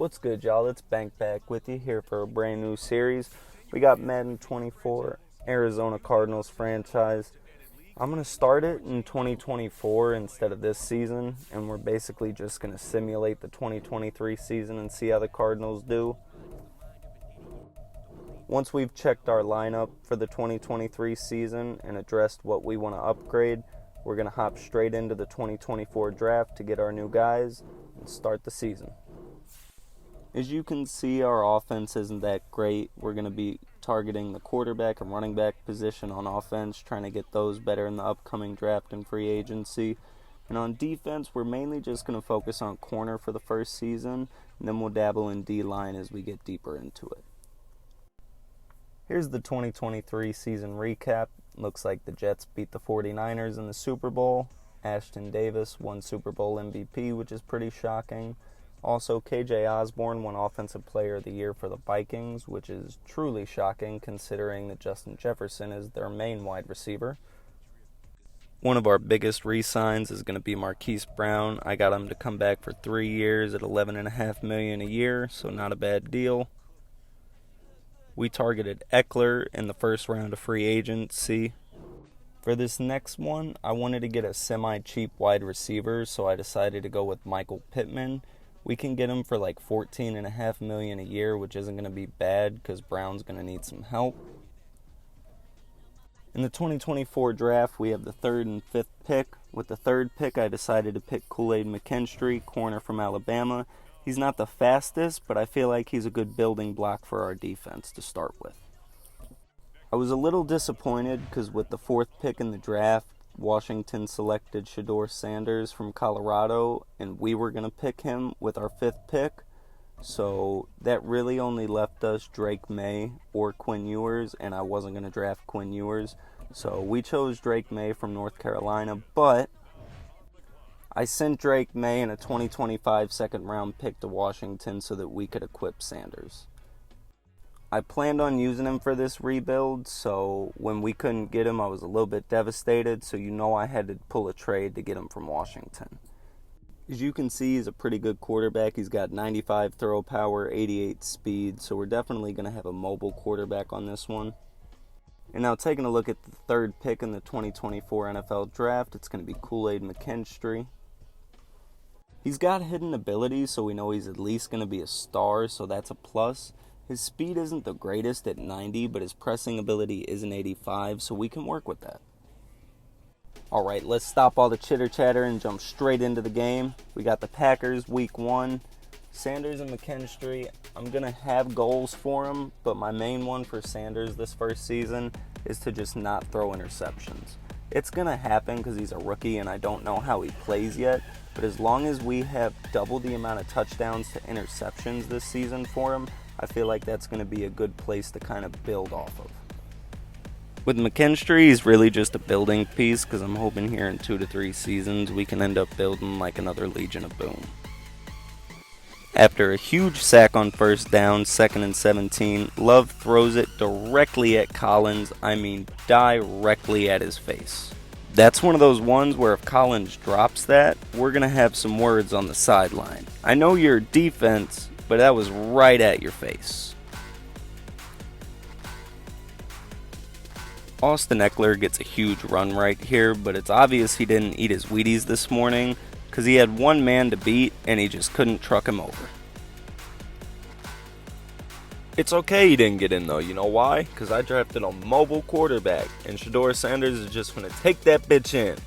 What's good, y'all? It's Bank back with you here for a brand new series. We got Madden24, Arizona Cardinals franchise. I'm going to start it in 2024 instead of this season, and we're basically just going to simulate the 2023 season and see how the Cardinals do. Once we've checked our lineup for the 2023 season and addressed what we want to upgrade, we're going to hop straight into the 2024 draft to get our new guys and start the season. As you can see, our offense isn't that great. We're going to be targeting the quarterback and running back position on offense, trying to get those better in the upcoming draft and free agency. And on defense, we're mainly just going to focus on corner for the first season, and then we'll dabble in D-line as we get deeper into it. Here's the 2023 season recap. Looks like the Jets beat the 49ers in the Super Bowl. Ashton Davis won Super Bowl MVP, which is pretty shocking. Also, KJ Osborne won Offensive Player of the Year for the Vikings, which is truly shocking considering that Justin Jefferson is their main wide receiver. One of our biggest re-signs is going to be Marquise Brown. I got him to come back for 3 years at $11.5 million a year, so not a bad deal. We targeted Eckler in the first round of free agency. For this next one, I wanted to get a semi-cheap wide receiver, so I decided to go with Michael Pittman. We can get him for like $14.5 million a year, which isn't going to be bad because Brown's going to need some help. In the 2024 draft, we have the 3rd and 5th pick. With the 3rd pick, I decided to pick Kool-Aid McKinstry, corner from Alabama. He's not the fastest, but I feel like he's a good building block for our defense to start with. I was a little disappointed because with the 4th pick in the draft, Washington selected Shedeur Sanders from Colorado, and we were going to pick him with our 5th pick. So that really only left us Drake May or Quinn Ewers, and I wasn't going to draft Quinn Ewers. So we chose Drake May from North Carolina, but I sent Drake May in a 2025 second-round pick to Washington so that we could equip Sanders. I planned on using him for this rebuild, so when we couldn't get him, I was a little bit devastated, so I had to pull a trade to get him from Washington. As you can see, he's a pretty good quarterback. He's got 95 throw power, 88 speed, so we're definitely going to have a mobile quarterback on this one. And now taking a look at the 3rd pick in the 2024 NFL Draft, it's going to be Kool-Aid McKinstry. He's got hidden abilities, so we know he's at least going to be a star, so that's a plus. His speed isn't the greatest at 90, but his pressing ability is an 85, so we can work with that. Alright, let's stop all the chitter-chatter and jump straight into the game. We got the Packers week 1. Sanders and McKinstry, I'm going to have goals for him, but my main one for Sanders this first season is to just not throw interceptions. It's going to happen because he's a rookie and I don't know how he plays yet, but as long as we have double the amount of touchdowns to interceptions this season for him, I feel like that's going to be a good place to kind of build off of. With McKinstry, he's really just a building piece because I'm hoping here in 2 to 3 seasons we can end up building like another Legion of Boom. After a huge sack on first down, 2nd and 17, Love throws it directly at Collins, I mean directly at his face. That's one of those ones where if Collins drops that, we're going to have some words on the sideline. I know you're defense, but that was right at your face. Austin Eckler gets a huge run right here, but it's obvious he didn't eat his Wheaties this morning because he had one man to beat and he just couldn't truck him over. It's okay he didn't get in though, you know why? Because I drafted a mobile quarterback and Shedeur Sanders is just going to take that bitch in.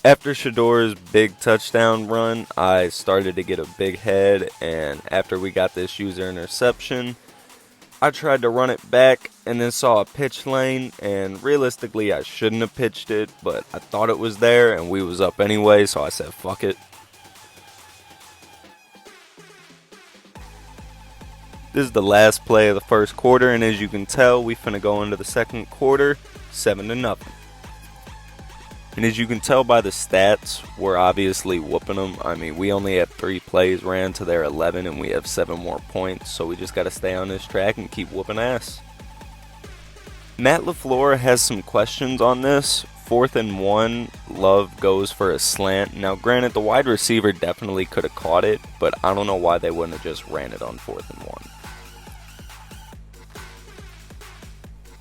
After Shedeur's big touchdown run, I started to get a big head, and after we got this user interception, I tried to run it back and then saw a pitch lane, and realistically I shouldn't have pitched it, but I thought it was there and we was up anyway, so I said fuck it. This is the last play of the first quarter, and as you can tell, we finna go into the second quarter 7-0. And as you can tell by the stats, we're obviously whooping them. I mean, we only have 3 plays ran to their 11 and we have 7 more points. So we just got to stay on this track and keep whooping ass. Matt LaFleur has some questions on this. 4th and 1, Love goes for a slant. Now granted, the wide receiver definitely could have caught it, but I don't know why they wouldn't have just ran it on 4th and 1.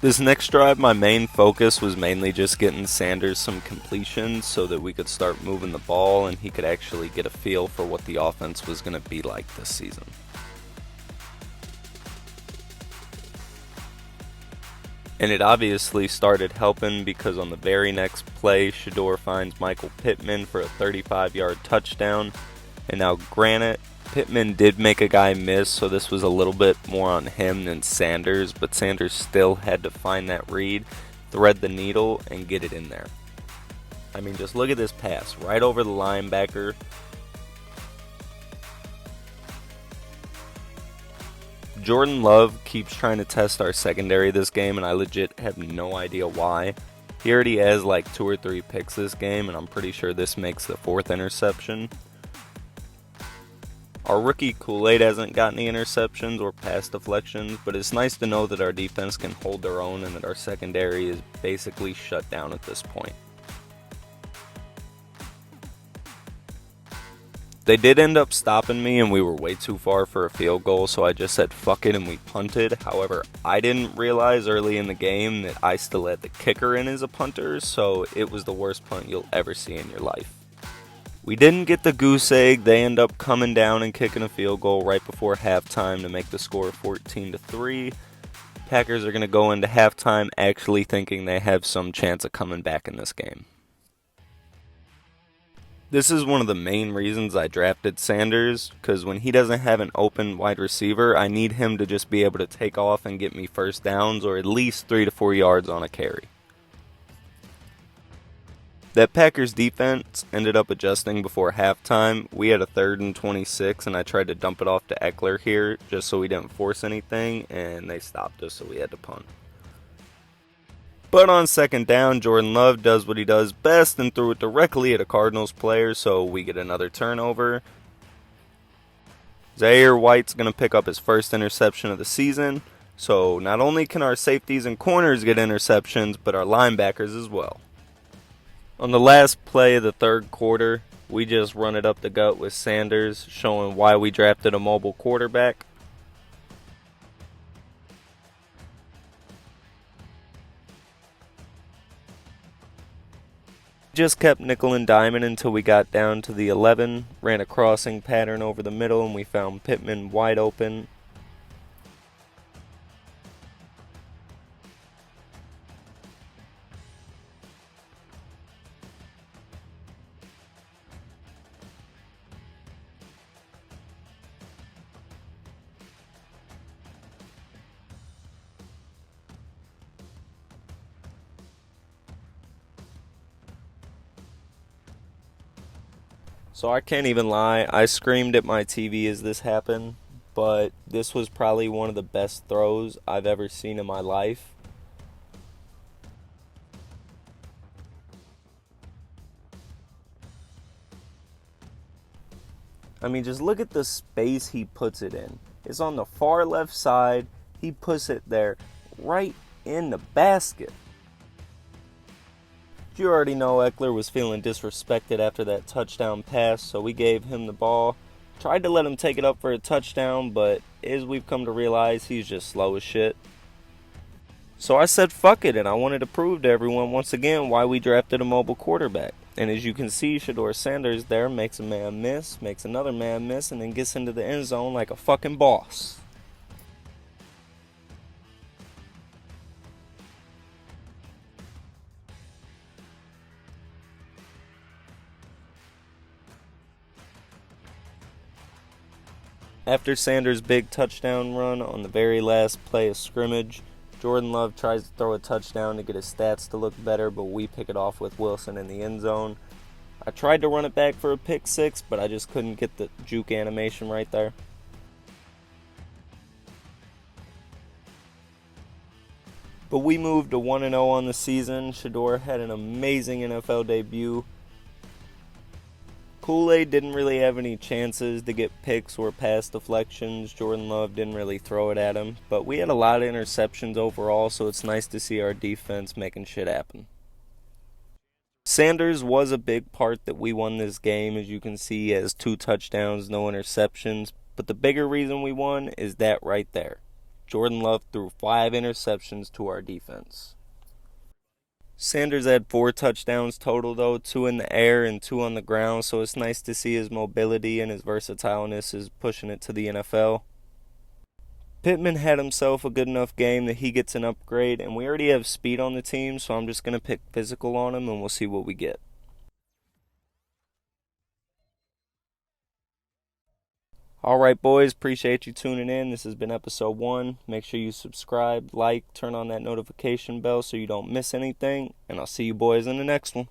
This next drive, my main focus was mainly just getting Sanders some completions so that we could start moving the ball and he could actually get a feel for what the offense was going to be like this season. And it obviously started helping because on the very next play, Shedeur finds Michael Pittman for a 35-yard touchdown. And now granted, Pittman did make a guy miss, so this was a little bit more on him than Sanders, but Sanders still had to find that read, thread the needle, and get it in there. I mean, just look at this pass, right over the linebacker. Jordan Love keeps trying to test our secondary this game, and I legit have no idea why. He already has like 2 or 3 picks this game, and I'm pretty sure this makes the 4th interception. Our rookie Kool-Aid hasn't got any interceptions or pass deflections, but it's nice to know that our defense can hold their own and that our secondary is basically shut down at this point. They did end up stopping me and we were way too far for a field goal, so I just said fuck it and we punted. However, I didn't realize early in the game that I still had the kicker in as a punter, so it was the worst punt you'll ever see in your life. We didn't get the goose egg. They end up coming down and kicking a field goal right before halftime to make the score 14-3. Packers are going to go into halftime actually thinking they have some chance of coming back in this game. This is one of the main reasons I drafted Sanders, because when he doesn't have an open wide receiver, I need him to just be able to take off and get me first downs or at least 3 to 4 yards on a carry. That Packers defense ended up adjusting before halftime. We had a 3rd and 26, and I tried to dump it off to Eckler here just so we didn't force anything, and they stopped us, so we had to punt. But on 2nd down, Jordan Love does what he does best and threw it directly at a Cardinals player, so we get another turnover. Zaire White's going to pick up his first interception of the season, so not only can our safeties and corners get interceptions, but our linebackers as well. On the last play of the 3rd quarter, we just run it up the gut with Sanders, showing why we drafted a mobile quarterback. Just kept nickel and diming until we got down to the 11, ran a crossing pattern over the middle, and we found Pittman wide open. So I can't even lie, I screamed at my TV as this happened, but this was probably one of the best throws I've ever seen in my life. I mean, just look at the space he puts it in. It's on the far left side. He puts it there right in the basket. You already know Eckler was feeling disrespected after that touchdown pass, so we gave him the ball. Tried to let him take it up for a touchdown, but as we've come to realize, he's just slow as shit. So I said fuck it, and I wanted to prove to everyone once again why we drafted a mobile quarterback. And as you can see, Shedeur Sanders there makes a man miss, makes another man miss, and then gets into the end zone like a fucking boss. After Sanders' big touchdown run on the very last play of scrimmage, Jordan Love tries to throw a touchdown to get his stats to look better, but we pick it off with Wilson in the end zone. I tried to run it back for a pick six, but I just couldn't get the juke animation right there. But we moved to 1-0 on the season. Shedeur had an amazing NFL debut. Kool-Aid didn't really have any chances to get picks or pass deflections. Jordan Love didn't really throw it at him. But we had a lot of interceptions overall, so it's nice to see our defense making shit happen. Sanders was a big part that we won this game. As you can see, he has 2 touchdowns, no interceptions. But the bigger reason we won is that right there. Jordan Love threw 5 interceptions to our defense. Sanders had 4 touchdowns total though, 2 in the air and 2 on the ground, so it's nice to see his mobility and his versatileness is pushing it to the NFL. Pittman had himself a good enough game that he gets an upgrade, and we already have speed on the team, so I'm just going to pick physical on him and we'll see what we get. Alright boys, appreciate you tuning in. This has been episode 1. Make sure you subscribe, like, turn on that notification bell so you don't miss anything. And I'll see you boys in the next one.